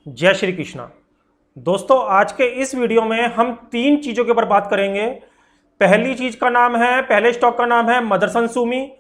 जय श्री कृष्णा। दोस्तों, आज के इस वीडियो में हम तीन चीज़ों के ऊपर बात करेंगे। पहली चीज़ का नाम है, पहले स्टॉक का नाम है मदरसन सुमी,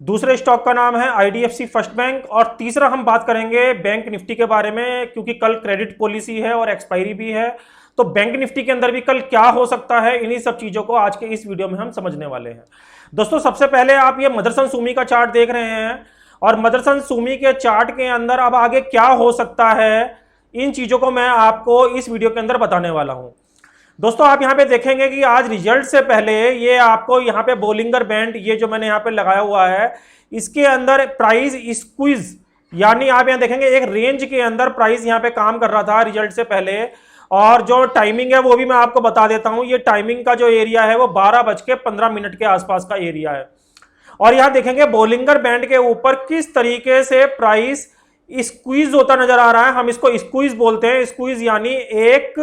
दूसरे स्टॉक का नाम है आईडीएफसी फर्स्ट बैंक और तीसरा हम बात करेंगे बैंक निफ्टी के बारे में, क्योंकि कल क्रेडिट पॉलिसी है और एक्सपायरी भी है। तो बैंक निफ्टी के अंदर भी कल क्या हो सकता है, इन्हीं सब चीज़ों को आज के इस वीडियो में हम समझने वाले हैं। दोस्तों, सबसे पहले आप ये मदरसन सुमी का चार्ट देख रहे हैं और मदरसन सुमी के चार्ट के अंदर अब आगे क्या हो सकता है, इन चीजों को मैं आपको इस वीडियो के अंदर बताने वाला हूं। दोस्तों, आप यहां पे देखेंगे कि आज रिजल्ट से पहले ये आपको यहां पे बोलिंगर बैंड, ये जो मैंने यहां पे लगाया हुआ है, इसके अंदर प्राइस स्क्वीज, यानी आप यहां देखेंगे एक रेंज के अंदर प्राइस यहां पे काम कर रहा था रिजल्ट से पहले। और जो टाइमिंग है वो भी मैं आपको बता देता हूं। ये टाइमिंग का जो एरिया है वो 12:15 के आसपास का एरिया है। और यहां देखेंगे बोलिंगर बैंड के ऊपर किस तरीके से प्राइस स्क्वीज होता नजर आ रहा है। हम इसको स्क्वीज बोलते हैं। स्क्वीज यानी एक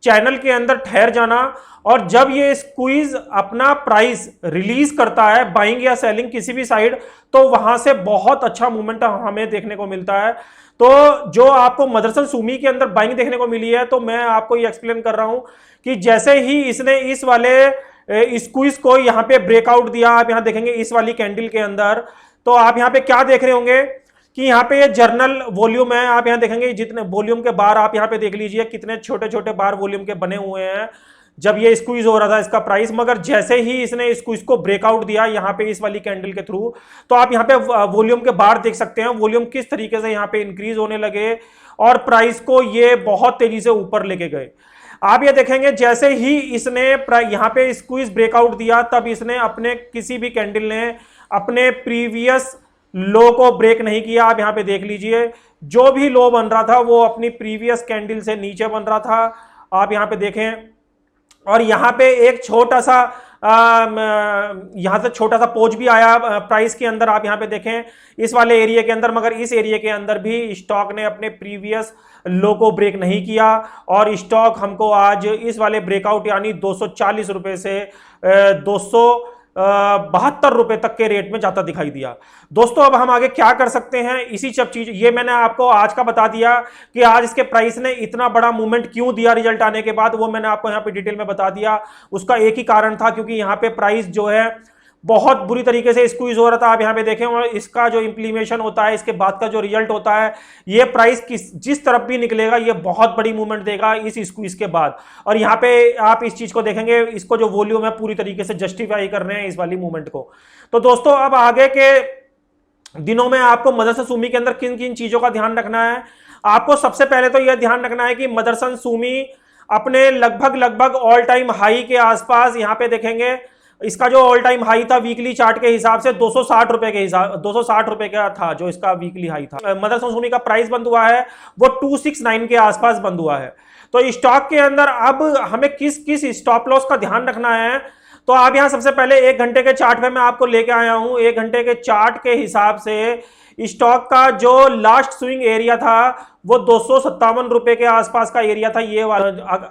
चैनल के अंदर ठहर जाना, और जब ये स्क्वीज अपना प्राइस रिलीज करता है बाइंग या सेलिंग किसी भी साइड, तो वहां से बहुत अच्छा मूवमेंट हमें देखने को मिलता है। तो जो आपको मदरसन सुमी के अंदर बाइंग देखने को मिली है, तो मैं आपको ये एक्सप्लेन कर रहा हूं कि जैसे ही इसने इस वाले स्क्वीज को यहां पे ब्रेकआउट दिया, आप यहां देखेंगे इस वाली कैंडल के अंदर, तो आप यहां पे क्या देख रहे होंगे कि यहाँ पे ये जर्नल वॉल्यूम है। आप यहाँ देखेंगे जितने वॉल्यूम के बार, आप यहाँ पे देख लीजिए कितने छोटे छोटे बार वॉल्यूम के बने हुए हैं जब ये स्क्वीज हो रहा था इसका प्राइस। मगर जैसे ही इसने स्क्वीज को ब्रेकआउट दिया यहाँ पे इस वाली कैंडल के थ्रू, तो आप यहाँ पे वॉल्यूम के बार देख सकते हैं, वॉल्यूम किस तरीके से यहाँ पे इंक्रीज होने लगे और प्राइस को ये बहुत तेजी से ऊपर लेके गए। आप ये देखेंगे जैसे ही इसने यहाँ पे स्क्वीज ब्रेकआउट दिया, तब इसने अपने किसी भी कैंडल ने अपने प्रीवियस लो को ब्रेक नहीं किया। आप यहां पे देख लीजिए जो भी लो बन रहा था वो अपनी प्रीवियस कैंडल से नीचे बन रहा था। आप यहां पे देखें, और यहां पे एक छोटा सा यहां से छोटा सा पोज भी आया प्राइस के अंदर। आप यहां पे देखें इस वाले एरिया के अंदर, मगर इस एरिया के अंदर भी स्टॉक ने अपने प्रीवियस लो को ब्रेक नहीं किया और स्टॉक हमको आज इस वाले ब्रेकआउट यानी 240 रुपए से 272 रुपए तक के रेट में जाता दिखाई दिया। दोस्तों, अब हम आगे क्या कर सकते हैं, इसी सब चीज ये मैंने आपको आज का बता दिया कि आज इसके प्राइस ने इतना बड़ा मूवमेंट क्यों दिया रिजल्ट आने के बाद, वो मैंने आपको यहां पे डिटेल में बता दिया। उसका एक ही कारण था, क्योंकि यहां पे प्राइस जो है बहुत बुरी तरीके से स्क्वीज हो रहा था। आप यहां पे देखें, और इसका जो इंप्लीमेशन होता है, इसके बाद का जो रिजल्ट होता है, ये प्राइस जिस तरफ भी निकलेगा ये बहुत बड़ी मूवमेंट देगा इस स्क्वीज के बाद। और यहां पे आप इस चीज को देखेंगे, इसको जो वॉल्यूम है पूरी तरीके से जस्टिफाई कर रहे हैं इस वाली मूवमेंट को। तो दोस्तों, अब आगे के दिनों में आपको मदरसन सुमी के अंदर किन किन चीजों का ध्यान रखना है। आपको सबसे पहले तो यह ध्यान रखना है कि मदरसन सुमी अपने लगभग ऑल टाइम हाई के आसपास, यहां पे देखेंगे इसका जो ऑल टाइम हाई था वीकली चार्ट के हिसाब से 260 रुपए के हिसाब 260 रुपए का था जो इसका वीकली हाई था। मदरसन सुमी का प्राइस बंद हुआ है वो 269 के आसपास बंद हुआ है। तो स्टॉक के अंदर अब हमें किस किस स्टॉप लॉस का ध्यान रखना है, तो आप यहां सबसे पहले 1 घंटे के चार्ट पे मैं आपको लेके आया हूं। 1 घंटे के चार्ट के हिसाब से स्टॉक का जो लास्ट स्विंग एरिया था वो 257 रुपए के आसपास का एरिया था, ये वाला।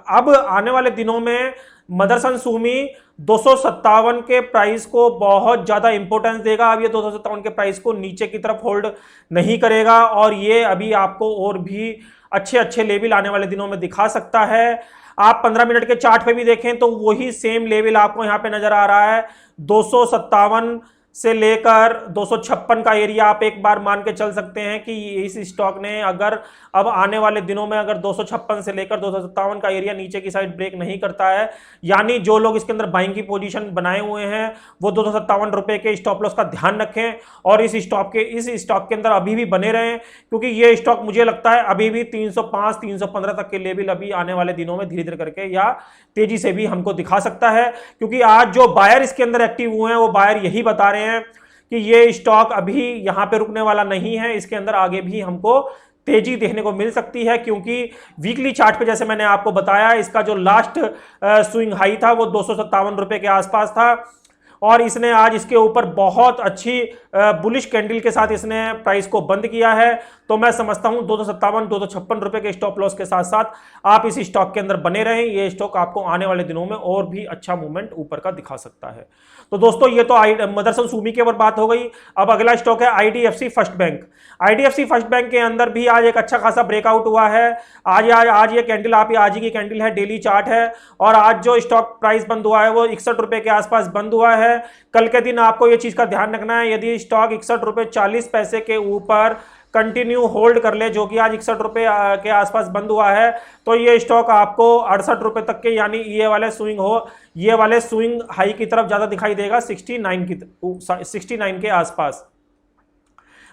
अब आने वाले दिनों में मदरसन सुमी 257 के प्राइस को बहुत ज्यादा इंपॉर्टेंस देगा। अब ये 257 के प्राइस को नीचे की तरफ होल्ड नहीं करेगा, और ये अभी आपको और भी अच्छे अच्छे लेवल आने वाले दिनों में दिखा सकता है। आप 15 मिनट के चार्ट पे भी देखें तो वही सेम लेवल आपको यहां पे नजर आ रहा है। 257 से लेकर 256 का एरिया आप एक बार मान के चल सकते हैं कि इस स्टॉक ने अगर अब आने वाले दिनों में अगर 256 से लेकर 257 का एरिया नीचे की साइड ब्रेक नहीं करता है, यानी जो लोग इसके अंदर बाइंग की पोजीशन बनाए हुए हैं वो 257 रुपए के स्टॉप लॉस का ध्यान रखें और इस स्टॉक के अंदर अभी भी बने रहें, क्योंकि ये स्टॉक मुझे लगता है अभी भी 305 315 तक के लेवल अभी आने वाले दिनों में धीरे धीरे करके या तेजी से भी हमको दिखा सकता है। क्योंकि आज जो बायर इसके अंदर एक्टिव हुए हैं वो बायर यही बता रहे हैं कि ये स्टॉक अभी यहां पे रुकने वाला नहीं है, इसके अंदर आगे भी हमको तेजी देखने को मिल सकती है। क्योंकि वीकली चार्ट पे जैसे मैंने आपको बताया, इसका जो लास्ट स्विंग हाई था वो 257 रुपए के आसपास था, और इसने आज इसके ऊपर बहुत अच्छी बुलिश कैंडल के साथ इसने प्राइस को बंद किया है। तो मैं समझता हूं 257 256 रुपए के स्टॉप लॉस के साथ साथ आप इस स्टॉक के अंदर बने रहें। ये स्टॉक आपको आने वाले दिनों में और भी अच्छा मूवमेंट ऊपर का दिखा सकता है। तो दोस्तों ये तो मदरसन सुमी के ऊपर बात हो गई। अब अगला स्टॉक है IDFC first bank. IDFC first bank के अंदर भी आज एक अच्छा खासा ब्रेकआउट हुआ है। आज ये कैंडल आप आज ही की कैंडल है, डेली चार्ट है, और आज जो स्टॉक प्राइस बंद हुआ है वो 61 रुपए के आसपास बंद हुआ है। कल के दिन आपको ये चीज का ध्यान रखना है, यदि स्टॉक 61 रुपए 40 पैसे के ऊपर कंटिन्यू होल्ड कर ले, जो कि आज 61 रुपए के आसपास बंद हुआ है, तो ये स्टॉक आपको 68 रुपए तक के यानी ये वाले स्विंग हाई की तरफ ज्यादा दिखाई देगा 69 के आसपास,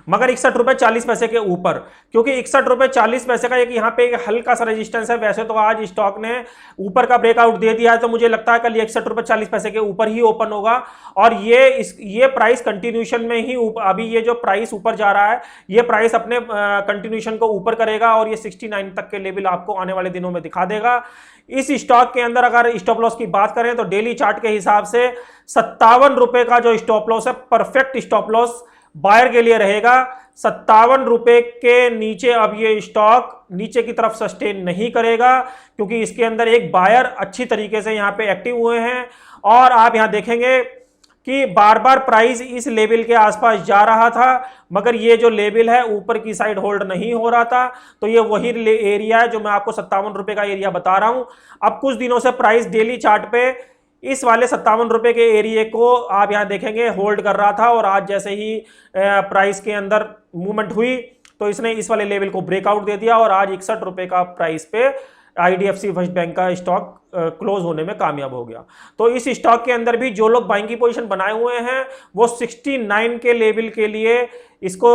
मगर 61 रुपए 40 पैसे के ऊपर, क्योंकि 61 रुपए 40 पैसे का एक यहाँ पे एक हल्का सा रेजिस्टेंस है। वैसे तो आज स्टॉक ने ऊपर का ब्रेकआउट दे दिया है, तो मुझे लगता है कल 61 रुपए 40 पैसे के ऊपर ही ओपन होगा, और ये प्राइस कंटिन्यूशन में ही अभी ये जो प्राइस ऊपर जा रहा है ये प्राइस अपने कंटिन्यूशन को ऊपर करेगा, और ये 69 तक के लेवल आपको आने वाले दिनों में दिखा देगा। इस स्टॉक के अंदर अगर स्टॉप लॉस की बात करें तो डेली चार्ट के हिसाब से 57 रुपए का जो स्टॉप लॉस है, परफेक्ट स्टॉप लॉस बायर के लिए रहेगा। 57 रुपए के नीचे अब ये स्टॉक नीचे की तरफ सस्टेन नहीं करेगा, क्योंकि इसके अंदर एक बायर अच्छी तरीके से यहां पे एक्टिव हुए हैं, और आप यहां देखेंगे कि बार बार प्राइस इस लेवल के आसपास जा रहा था, मगर ये जो लेवल है ऊपर की साइड होल्ड नहीं हो रहा था। तो ये वही एरिया है जो मैं आपको 57 रुपए का एरिया बता रहा हूं। अब कुछ दिनों से प्राइस डेली चार्ट पे इस वाले 57 रुपए के एरिया को आप यहां देखेंगे होल्ड कर रहा था, और आज जैसे ही प्राइस के अंदर मूवमेंट हुई तो इसने इस वाले लेवल को ब्रेकआउट दे दिया, और आज 61 रुपए का प्राइस पे आईडीएफसी फर्स्ट बैंक का स्टॉक क्लोज होने में कामयाब हो गया। तो इस स्टॉक के अंदर भी जो लोग बाइंग की पोजीशन बनाए हुए हैं वो 69 के लेवल के लिए इसको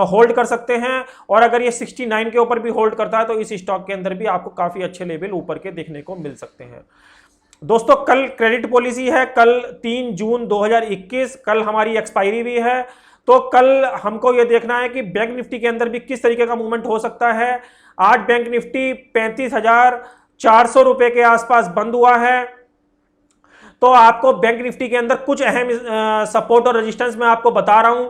होल्ड कर सकते हैं, और अगर ये 69 के ऊपर भी होल्ड करता है तो इस स्टॉक के अंदर भी आपको काफी अच्छे लेवल ऊपर के देखने को मिल सकते हैं। दोस्तों कल क्रेडिट पॉलिसी है, कल 3 जून 2021, कल हमारी एक्सपायरी भी है, तो कल हमको यह देखना है कि बैंक निफ्टी के अंदर भी किस तरीके का मूवमेंट हो सकता है। आज बैंक निफ्टी 35,400 रुपए के आसपास बंद हुआ है, तो आपको बैंक निफ्टी के अंदर कुछ अहम सपोर्ट और रेजिस्टेंस मैं आपको बता रहा हूं।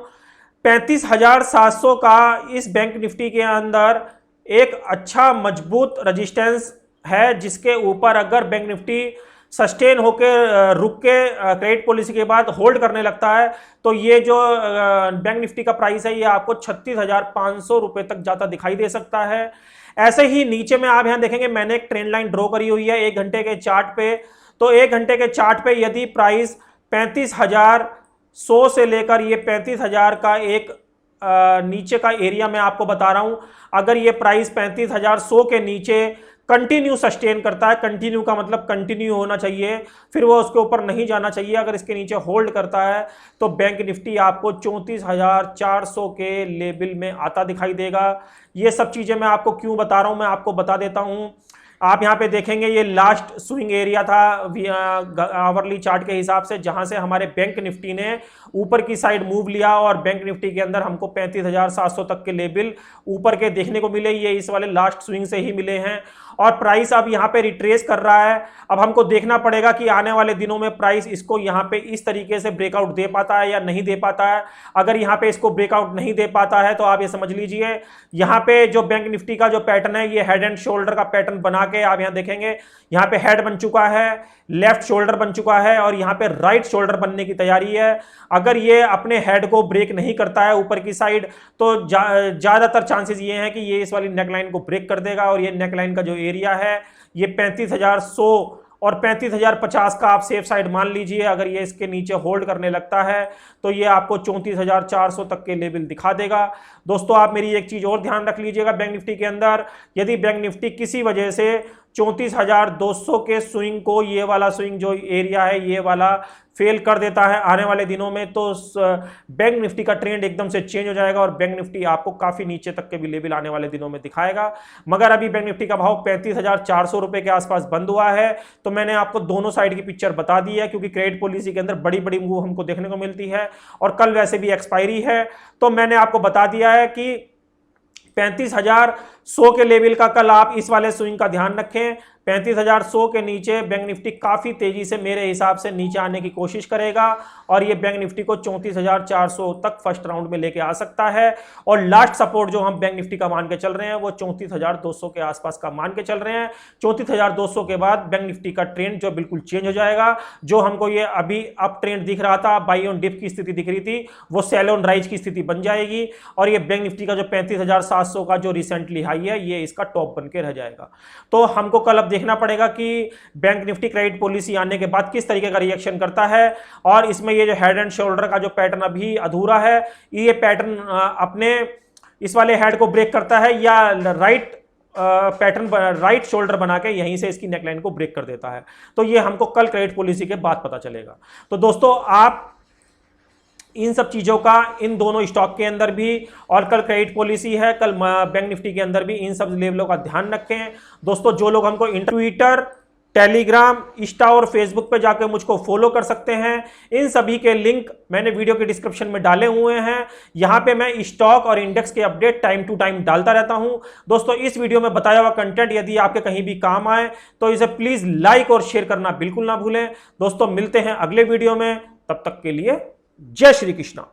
35,700 का इस बैंक निफ्टी के अंदर एक अच्छा मजबूत रेजिस्टेंस है, जिसके ऊपर अगर बैंक निफ्टी सस्टेन होकर रुक के क्रेडिट पॉलिसी के बाद होल्ड करने लगता है तो ये जो बैंक निफ्टी का प्राइस है ये आपको 36,500 रुपए तक जाता दिखाई दे सकता है। ऐसे ही नीचे में आप यहां देखेंगे मैंने एक ट्रेंड लाइन ड्रॉ करी हुई है 1 घंटे के चार्ट पे, तो 1 घंटे के चार्ट पे यदि प्राइस 35,100 से लेकर ये 35,000 का एक नीचे का एरिया मैं आपको बता रहा हूं, अगर ये प्राइस 35,100 के नीचे कंटिन्यू सस्टेन करता है, कंटिन्यू का मतलब कंटिन्यू होना चाहिए, फिर वो उसके ऊपर नहीं जाना चाहिए, अगर इसके नीचे होल्ड करता है तो बैंक निफ्टी आपको 34,400 के लेवल में आता दिखाई देगा। ये सब चीजें मैं आपको क्यों बता रहा हूं, मैं आपको बता देता हूं। आप यहां पे देखेंगे ये लास्ट स्विंग एरिया था आवरली चार्ट के हिसाब से, जहां से हमारे बैंक निफ्टी ने ऊपर की साइड मूव लिया और बैंक निफ्टी के अंदर हमको 35,700 तक के लेवल ऊपर के देखने को मिले, ये इस वाले लास्ट स्विंग से ही मिले हैं, और प्राइस अब यहां पे रिट्रेस कर रहा है। अब हमको देखना पड़ेगा कि आने वाले दिनों में प्राइस इसको यहां पे इस तरीके से ब्रेकआउट दे पाता है या नहीं दे पाता है। अगर यहां पे इसको ब्रेकआउट नहीं दे पाता है तो आप ये समझ लीजिए यहां पे जो बैंक निफ्टी का जो पैटर्न है ये हेड एंड शोल्डर का पैटर्न बना के आप यहां देखेंगे, यहां पे हेड बन चुका है, लेफ्ट शोल्डर बन चुका है और यहां पे राइट शोल्डर बनने की तैयारी है। अगर ये अपने हेड को ब्रेक नहीं करता है ऊपर की साइड तो ज्यादातर चांसेस ये हैं कि ये इस वाली नेकलाइन को ब्रेक कर देगा, और ये नेकलाइन का जो एरिया है ये 35,100 और 35,050 का आप सेफ साइड मान लीजिए। अगर ये इसके नीचे होल्ड करने लगता है तो ये आपको 34,400 तक के लेवल दिखा देगा। दोस्तों आप मेरी एक चीज और ध्यान रख लीजिएगा, बैंक निफ्टी के अंदर यदि बैंक निफ्टी किसी वजह से 34,200 के स्विंग को, ये वाला स्विंग जो एरिया है ये वाला फेल कर देता है आने वाले दिनों में, तो बैंक निफ्टी का ट्रेंड एकदम से चेंज हो जाएगा और बैंक निफ्टी आपको काफी नीचे तक के भी लेवल आने वाले दिनों में दिखाएगा। मगर अभी बैंक निफ्टी का भाव 35,400 रुपए के आसपास बंद हुआ है, तो मैंने आपको दोनों साइड की पिक्चर बता दी है, क्योंकि क्रेडिट पॉलिसी के अंदर बड़ी बड़ी मूव हमको देखने को मिलती है और कल वैसे भी एक्सपायरी है, तो मैंने आपको बता दिया है कि 35,100 के लेवल का कल आप इस वाले स्विंग का ध्यान रखें। 35,100 के नीचे बैंक निफ्टी काफी तेजी से मेरे हिसाब से नीचे आने की कोशिश करेगा और ये बैंक निफ्टी को 34,400 तक फर्स्ट राउंड में लेके आ सकता है। और लास्ट सपोर्ट जो हम बैंक निफ्टी का मान के चल रहे हैं वो 34,200 के आसपास का मान के चल रहे हैं। 34,200 के बाद बैंक निफ्टी का ट्रेंड जो बिल्कुल चेंज हो जाएगा। जो हमको ये अभी अप ट्रेंड दिख रहा था, बाई ऑन डिप की स्थिति दिख रही थी, वो सेल ऑन राइज की स्थिति बन जाएगी और ये बैंक निफ्टी का जो 35,700 का जो रिसेंटली हाई है ये इसका टॉप बन के रह जाएगा। तो हमको कल अब देखना पड़ेगा कि बैंक निफ्टी क्रेडिट पॉलिसी आने के बाद किस तरीके का रिएक्शन करता है और इसमें ये जो हेड एंड शोल्डर का जो पैटर्न अभी अधूरा है, ये पैटर्न अपने इस वाले हेड को ब्रेक करता है या राइट पैटर्न राइट शोल्डर बना के यहीं से इसकी नेकलाइन को ब्रेक कर देता है। तो ये हमको कल क्रेडिट पॉलिसी के बाद पता चलेगा। तो दोस्तों आप इन सब चीजों का इन दोनों स्टॉक के अंदर भी और कल क्रेडिट पॉलिसी है, कल बैंक निफ्टी के अंदर भी इन सब लेवलों का ध्यान रखें। दोस्तों जो लोग हमको ट्विटर, टेलीग्राम, इंस्टा और फेसबुक पे जाकर मुझको फॉलो कर सकते हैं। इन सभी के लिंक मैंने वीडियो के डिस्क्रिप्शन में डाले हुए हैं। यहां पे मैं स्टॉक और इंडेक्स के अपडेट टाइम टू टाइम डालता रहता हूं। दोस्तों इस वीडियो में बताया हुआ कंटेंट यदि आपके कहीं भी काम आए तो इसे प्लीज लाइक और शेयर करना बिल्कुल ना भूलें। दोस्तों मिलते हैं अगले वीडियो में, तब तक के लिए जय श्री कृष्णा।